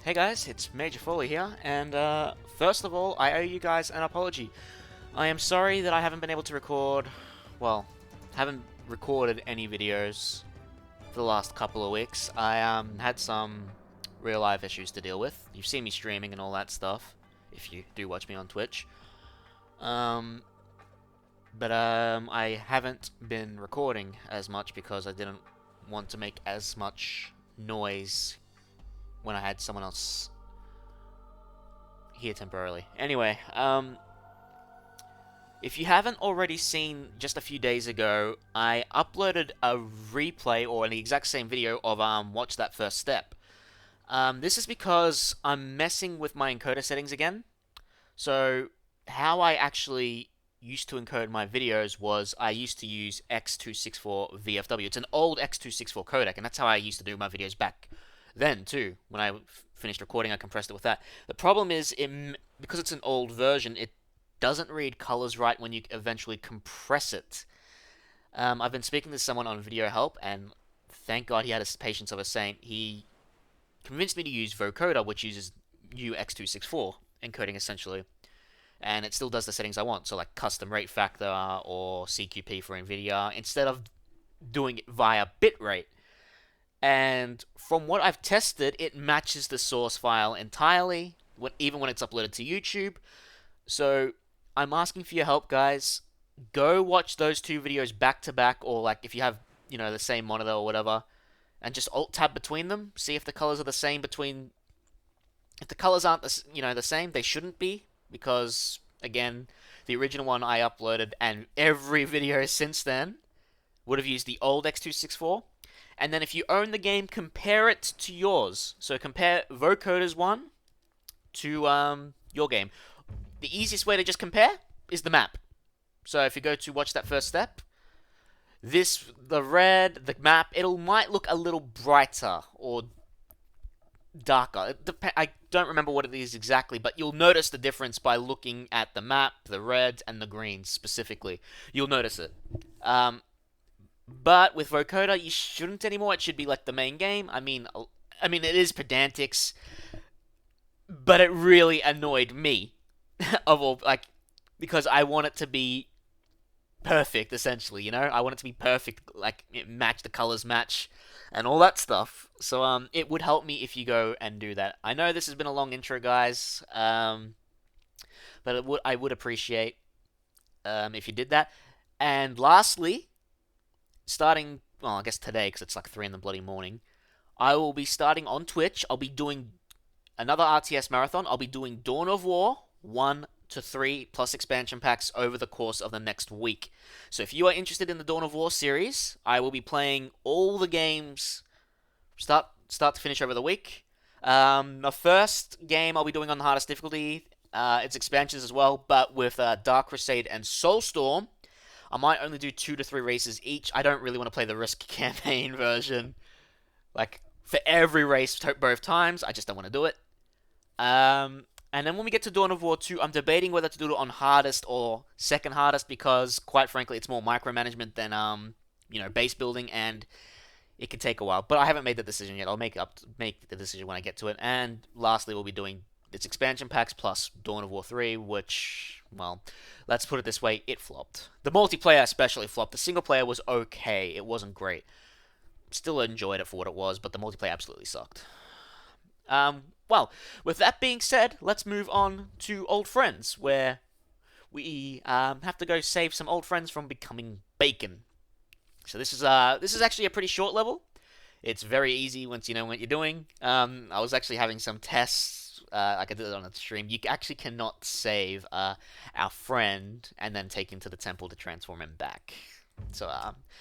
Hey guys, it's Major Foley here, and first of all, I owe you guys an apology. I am sorry that I haven't been able to record, well, haven't recorded any videos for the last couple of weeks. I had some real life issues to deal with. You've seen me streaming and all that stuff, if you do watch me on Twitch. I haven't been recording as much because I didn't want to make as much noise when I had someone else here temporarily. Anyway, if you haven't already seen, just a few days ago, I uploaded a replay or an exact same video of Watch That First Step. This is because I'm messing with my encoder settings again. So how I actually used to encode my videos was I used to use X264 VFW. It's an old X264 codec, and that's how I used to do my videos back then too. When I finished recording, I compressed it with that. The problem is, because it's an old version, it doesn't read colors right when you eventually compress it. I've been speaking to someone on Video Help, and thank God he had a patience of a saint. He convinced me to use vocoder, which uses UX264 encoding essentially, and it still does the settings I want. So like custom rate factor or CQP for NVIDIA, instead of doing it via bitrate. And from what I've tested, it matches the source file entirely, even when it's uploaded to YouTube. So I'm asking for your help, guys. Go watch those two videos back to back, or like if you have, the same monitor or whatever, and just alt tab between them. See if the colors are the same between. If the colors aren't the same, they shouldn't be, because again, the original one I uploaded and every video since then would have used the old X264. And then if you own the game, compare it to yours. So compare vocoder's one to your game. The easiest way to just compare is the map. So if you go to Watch That First Step, the map, might look a little brighter or darker. I don't remember what it is exactly, but you'll notice the difference by looking at the map, the red and the green specifically. You'll notice it. But with vocoder, you shouldn't anymore. It should be like the main game. I mean, it is pedantics, but it really annoyed me, because I want it to be perfect, essentially. I want it to be perfect, like the colors match, and all that stuff. So it would help me if you go and do that. I know this has been a long intro, guys, but I would appreciate if you did that. And lastly, starting, well, I guess today, because it's like 3 in the bloody morning, I will be starting on Twitch. I'll be doing another RTS marathon. I'll be doing Dawn of War 1 to 3 plus expansion packs over the course of the next week. So if you are interested in the Dawn of War series, I will be playing all the games start to finish over the week. The first game I'll be doing on the hardest difficulty. It's expansions as well, but with Dark Crusade and Soulstorm. I might only do 2 to 3 races each. I don't really want to play the Risk campaign version, like, for every race both times. I just don't want to do it. And then when we get to Dawn of War 2, I'm debating whether to do it on hardest or second hardest, because, quite frankly, it's more micromanagement than, base building, and it could take a while. But I haven't made the decision yet. I'll make the decision when I get to it. And lastly, we'll be doing its expansion packs plus Dawn of War 3, which, well, let's put it this way, it flopped. The multiplayer especially flopped. The single player was okay. It wasn't great. Still enjoyed it for what it was, but the multiplayer absolutely sucked. Well, with that being said, let's move on to Old Friends, where we have to go save some old friends from becoming bacon. So this is actually a pretty short level. It's very easy once you know what you're doing. I was actually having some tests. I did it on a stream. You actually cannot save our friend and then take him to the temple to transform him back. So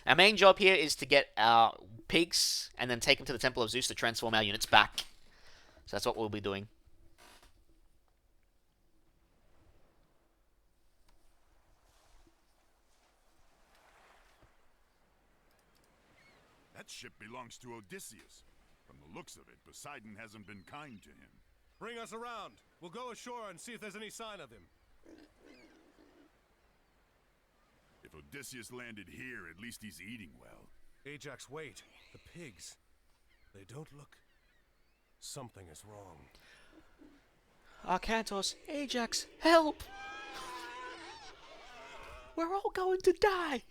our main job here is to get our pigs and then take them to the temple of Zeus to transform our units back. So that's what we'll be doing. That ship belongs to Odysseus. From the looks of it, Poseidon hasn't been kind to him. Bring us around. We'll go ashore and see if there's any sign of him. If Odysseus landed here, at least he's eating well. Ajax, wait. The pigs. They don't look... Something is wrong. Arakantos, Ajax, help! We're all going to die!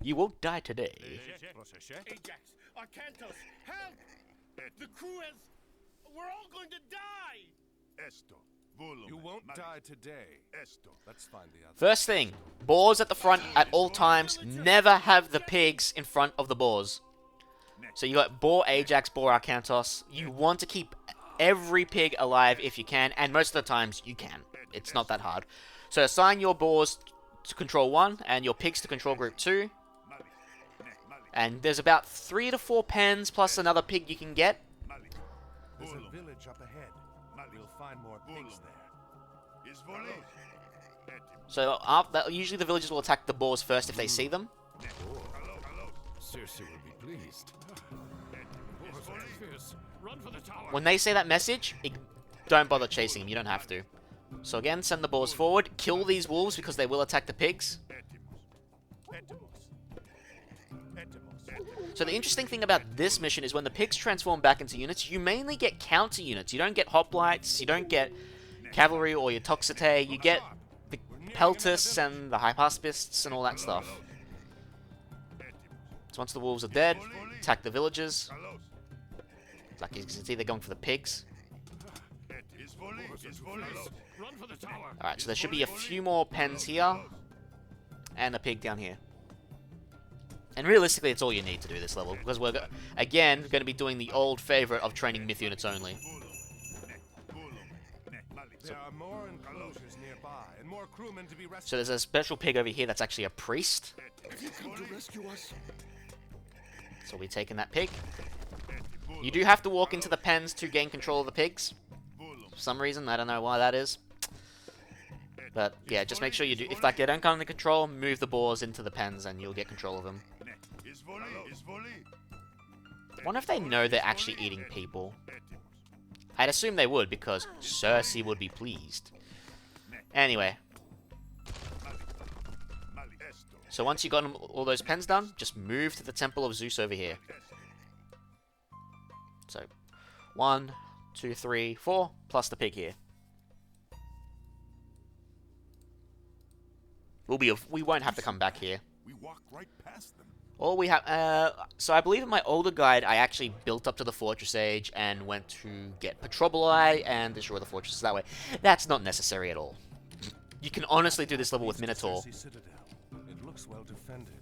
You won't die today. Ajax, Arakantos, help! The crew has... We're all going to die! Esto, volume, You won't mali- die today. Esto. Let's find the other. First thing, boars at the front at all times. Never have the pigs in front of the boars. So you got boar Ajax, boar Arakantos. You want to keep every pig alive if you can, and most of the times you can. It's not that hard. So assign your boars to control 1 and your pigs to control group 2. And there's about 3 to 4 pens plus another pig you can get. There's a village up ahead. We'll find more pigs there. Is volley. So usually the villagers will attack the boars first if they see them. Circe will be pleased. Run for the tower. When they say that message, don't bother chasing them. You don't have to. So again, send the boars forward. Kill these wolves because they will attack the pigs. So the interesting thing about this mission is when the pigs transform back into units, you mainly get counter units. You don't get hoplites, you don't get cavalry or your toxitae, you get the peltis and the hypaspists and all that stuff. So once the wolves are dead, attack the villagers. Like you can see, they're going for the pigs. Alright, so there should be a few more pens here. And a pig down here. And realistically, it's all you need to do this level. Because we're, again, going to be doing the old favorite of training myth units only. There are more enclosures nearby, and more crewmen to be rescued. So there's a special pig over here that's actually a priest. Have you come to rescue us? So we're taking that pig. You do have to walk into the pens to gain control of the pigs. For some reason, I don't know why that is. But yeah, just make sure you do. If like they don't come under control, move the boars into the pens and you'll get control of them. I wonder if they know they're actually eating people. I'd assume they would because Circe would be pleased. Anyway. So once you've got all those pens done, just move to the Temple of Zeus over here. So, 1, 2, 3, 4, plus the pig here. We won't have to come back here. We walk right past them. All we have, so I believe in my older guide, I actually built up to the Fortress Age and went to get Petroboli and destroy the fortresses that way. That's not necessary at all. You can honestly do this level with Minotaur. Citadel. It looks well defended.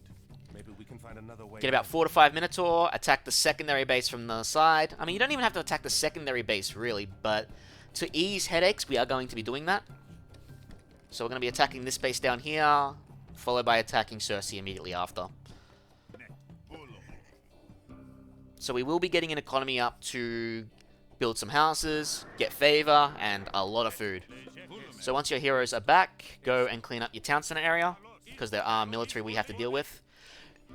Maybe we can find another way. Get about 4 to 5 Minotaur, attack the secondary base from the side. I mean, you don't even have to attack the secondary base, really, but to ease headaches, we are going to be doing that. So we're going to be attacking this base down here, followed by attacking Circe immediately after. So we will be getting an economy up to build some houses, get favor, and a lot of food. So once your heroes are back, go and clean up your town center area, because there are military we have to deal with.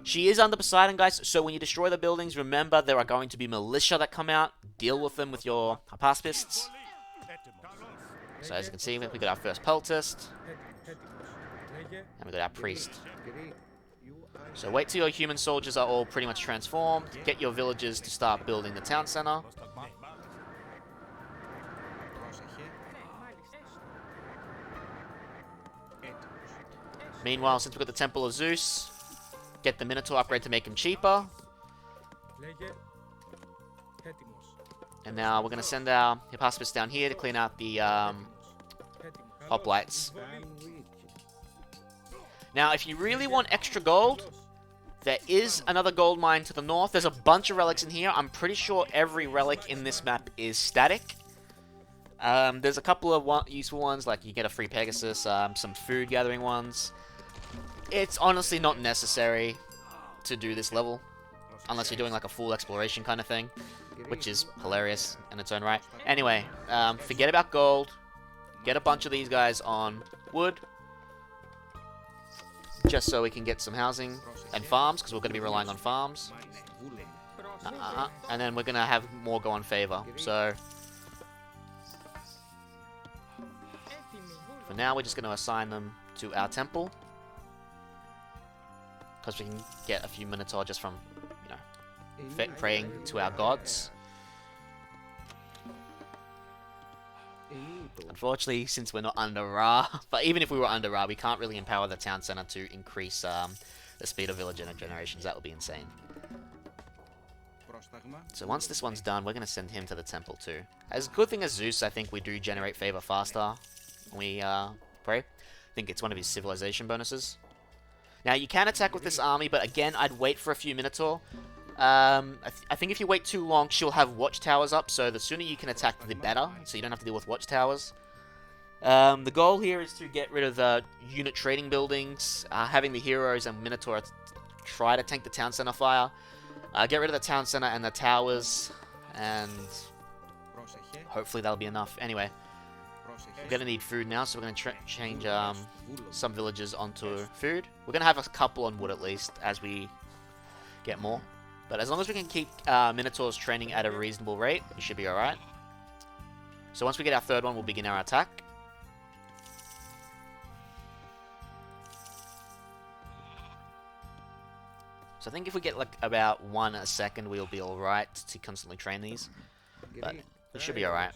She is under Poseidon, guys, so when you destroy the buildings, remember there are going to be militia that come out. Deal with them with your hypaspists. So as you can see, we got our first peltist. And we got our priest. So wait till your human soldiers are all pretty much transformed. Get your villagers to start building the town center. Meanwhile, since we've got the Temple of Zeus, get the Minotaur upgrade to make him cheaper. And now we're going to send our Hypaspis down here to clean out the hoplites. Now, if you really want extra gold, there is another gold mine to the north. There's a bunch of relics in here. I'm pretty sure every relic in this map is static. There's a couple of useful ones, like you get a free Pegasus, some food gathering ones. It's honestly not necessary to do this level, unless you're doing like a full exploration kind of thing, which is hilarious in its own right. Anyway, forget about gold. Get a bunch of these guys on wood, just so we can get some housing and farms, because we're going to be relying on farms. And then we're going to have more go on favor. So for now, we're just going to assign them to our temple, because we can get a few Minotaur just from, you know, praying to our gods. Unfortunately, since we're not under Ra, but even if we were under Ra, we can't really empower the town center to increase the speed of villager generations. That would be insane. So once this one's done, we're going to send him to the temple too. As good thing as Zeus, I think we do generate favor faster when we pray. I think it's one of his civilization bonuses. Now, you can attack with this army, but again, I'd wait for a few Minotaur. I think if you wait too long, she'll have watchtowers up, so the sooner you can attack, the better, so you don't have to deal with watchtowers. The goal here is to get rid of the unit trading buildings, having the heroes and Minotaur try to tank the town center fire, get rid of the town center and the towers, and hopefully that'll be enough. Anyway, we're going to need food now, so we're going to change some villagers onto food. We're going to have a couple on wood at least, as we get more. But as long as we can keep Minotaurs training at a reasonable rate, we should be alright. So once we get our third one, we'll begin our attack. So I think if we get like about 1 a second, we'll be alright to constantly train these. But we should be alright.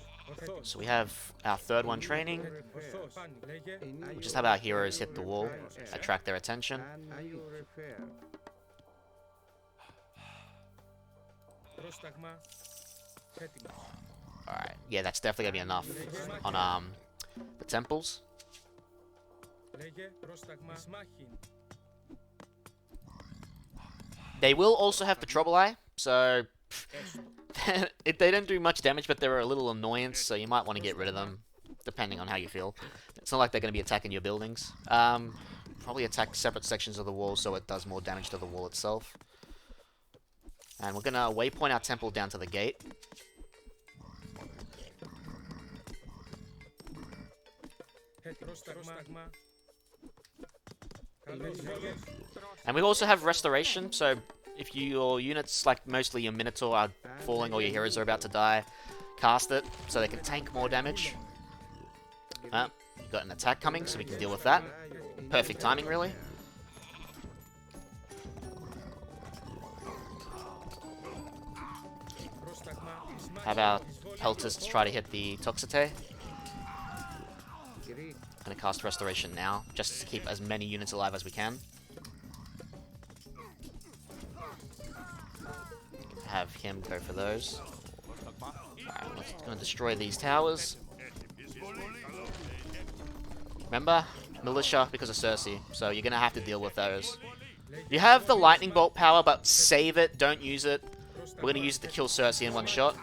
So we have our third one training. We just have our heroes hit the wall, attract their attention. Alright, yeah, that's definitely gonna be enough on the temples. They will also have Patrol Eye, so they don't do much damage, but they're a little annoyance, so you might want to get rid of them, depending on how you feel. It's not like they're going to be attacking your buildings. Probably attack separate sections of the wall so it does more damage to the wall itself. And we're going to waypoint our temple down to the gate. And we also have restoration, so if your units, like mostly your Minotaur, are falling or your heroes are about to die, cast it so they can tank more damage. We've got an attack coming, so we can deal with that. Perfect timing, really. Have our pelters try to hit the Toxite. I'm going to cast Restoration now, just to keep as many units alive as we can. Have him go for those. Alright, let's going to destroy these towers. Remember, militia because of Circe, so you're going to have to deal with those. You have the lightning bolt power, but save it, don't use it. We're going to use it to kill Circe in one shot.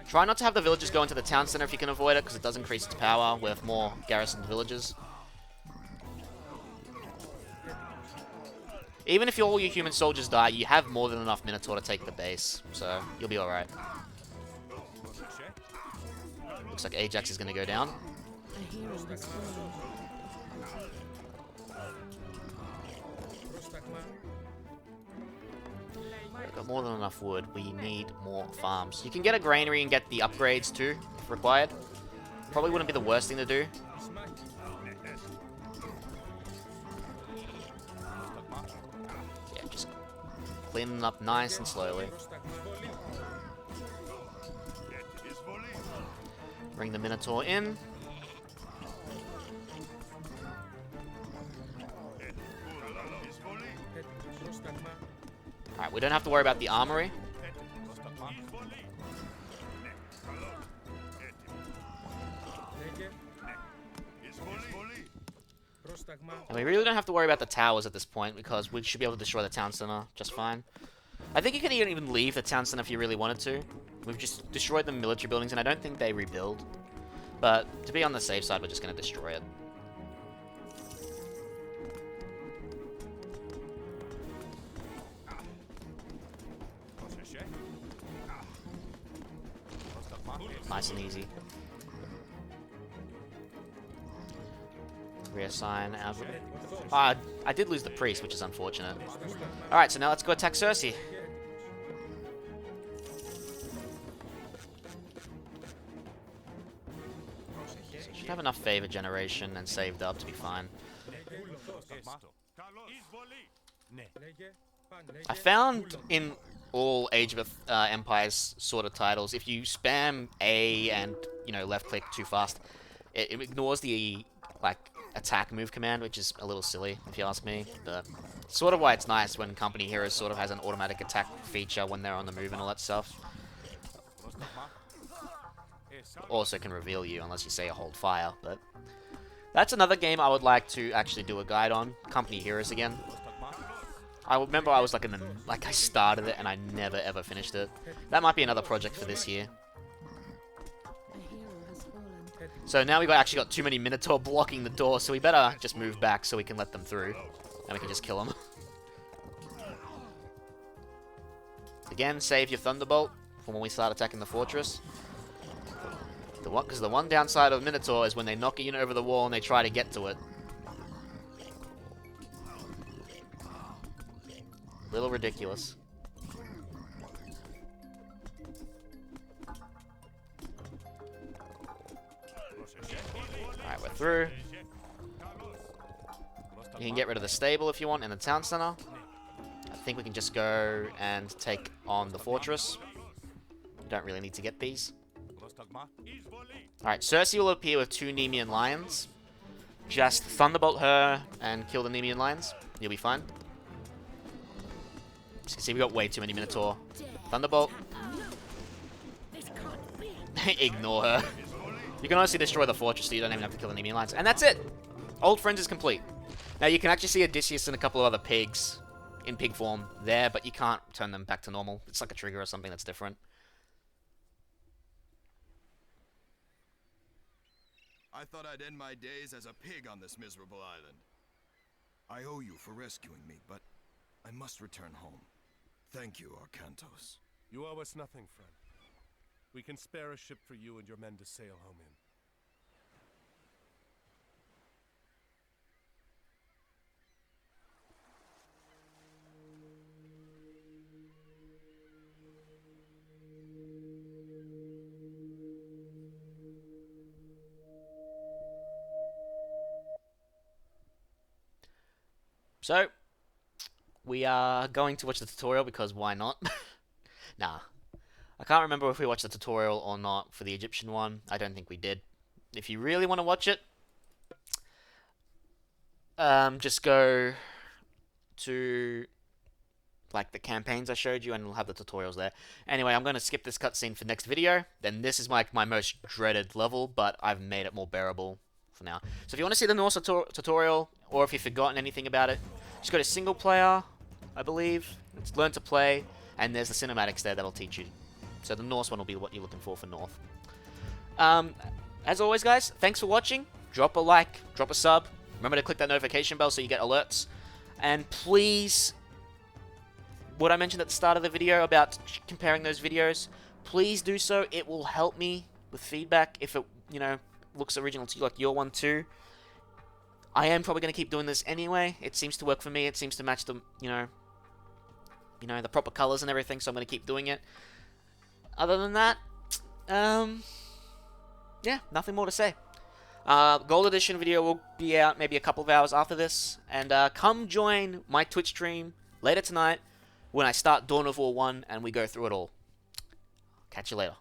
Try not to have the villagers go into the town center if you can avoid it, because it does increase its power with more garrisoned villages. Even if all your human soldiers die, you have more than enough Minotaur to take the base, so you'll be alright. Looks like Ajax is going to go down. We've got more than enough wood. We need more farms. You can get a granary and get the upgrades too, if required. Probably wouldn't be the worst thing to do. Yeah, just cleaning up nice and slowly. Bring the Minotaur in. Alright, we don't have to worry about the armory. And we really don't have to worry about the towers at this point, because we should be able to destroy the town center just fine. I think you can even leave the town center if you really wanted to. We've just destroyed the military buildings, and I don't think they rebuild. But to be on the safe side, we're just going to destroy it. Nice and easy. Reassign our... I did lose the priest, which is unfortunate. Alright, so now let's go attack Circe. Should have enough favor generation and saved up to be fine. I found in all Age of Empires sort of titles, if you spam A and, you know, left click too fast, it ignores the, like, attack move command, which is a little silly, if you ask me. But sort of why it's nice when Company Heroes sort of has an automatic attack feature when they're on the move and all that stuff. Also can reveal you unless you say a hold fire, but that's another game I would like to actually do a guide on. Company Heroes again. I remember I was like I started it and I never ever finished it. That might be another project for this year. So now we've actually got too many Minotaur blocking the door, so we better just move back so we can let them through. And we can just kill them. Again, save your Thunderbolt for when we start attacking the fortress. Because the one downside of Minotaur is when they knock a unit over the wall and they try to get to it. Little ridiculous. Alright, we're through. You can get rid of the stable if you want in the town center. I think we can just go and take on the fortress. Don't really need to get these. Alright, Circe will appear with 2 Nemean lions. Just Thunderbolt her and kill the Nemean lions. You'll be fine. As you can see, we got way too many Minotaur. Thunderbolt. Ignore her. You can honestly destroy the fortress, so you don't even have to kill the Nemean lions. And that's it! Old Friends is complete. Now, you can actually see Odysseus and a couple of other pigs in pig form there, but you can't turn them back to normal. It's like a trigger or something that's different. I thought I'd end my days as a pig on this miserable island. I owe you for rescuing me, but I must return home. Thank you, Arakantos. You owe us nothing, friend. We can spare a ship for you and your men to sail home in. So, we are going to watch the tutorial because why not? Nah. I can't remember if we watched the tutorial or not for the Egyptian one. I don't think we did. If you really want to watch it, just go to like the campaigns I showed you and we'll have the tutorials there. Anyway, I'm going to skip this cutscene for next video. Then this is my most dreaded level, but I've made it more bearable for now. So if you want to see the Norse tutorial, or if you've forgotten anything about it, just go to single player, I believe. It's learn to play, and there's the cinematics there that'll teach you. So the Norse one will be what you're looking for North. As always, guys, thanks for watching. Drop a like, drop a sub. Remember to click that notification bell so you get alerts. And please, what I mentioned at the start of the video about comparing those videos, please do so. It will help me with feedback if it, you know, looks original to you, like your one too. I am probably going to keep doing this anyway. It seems to work for me. It seems to match the, you know, the proper colors and everything, so I'm going to keep doing it. Other than that, yeah, nothing more to say. Gold Edition video will be out maybe a couple of hours after this, and come join my Twitch stream later tonight when I start Dawn of War 1 and we go through it all. Catch you later.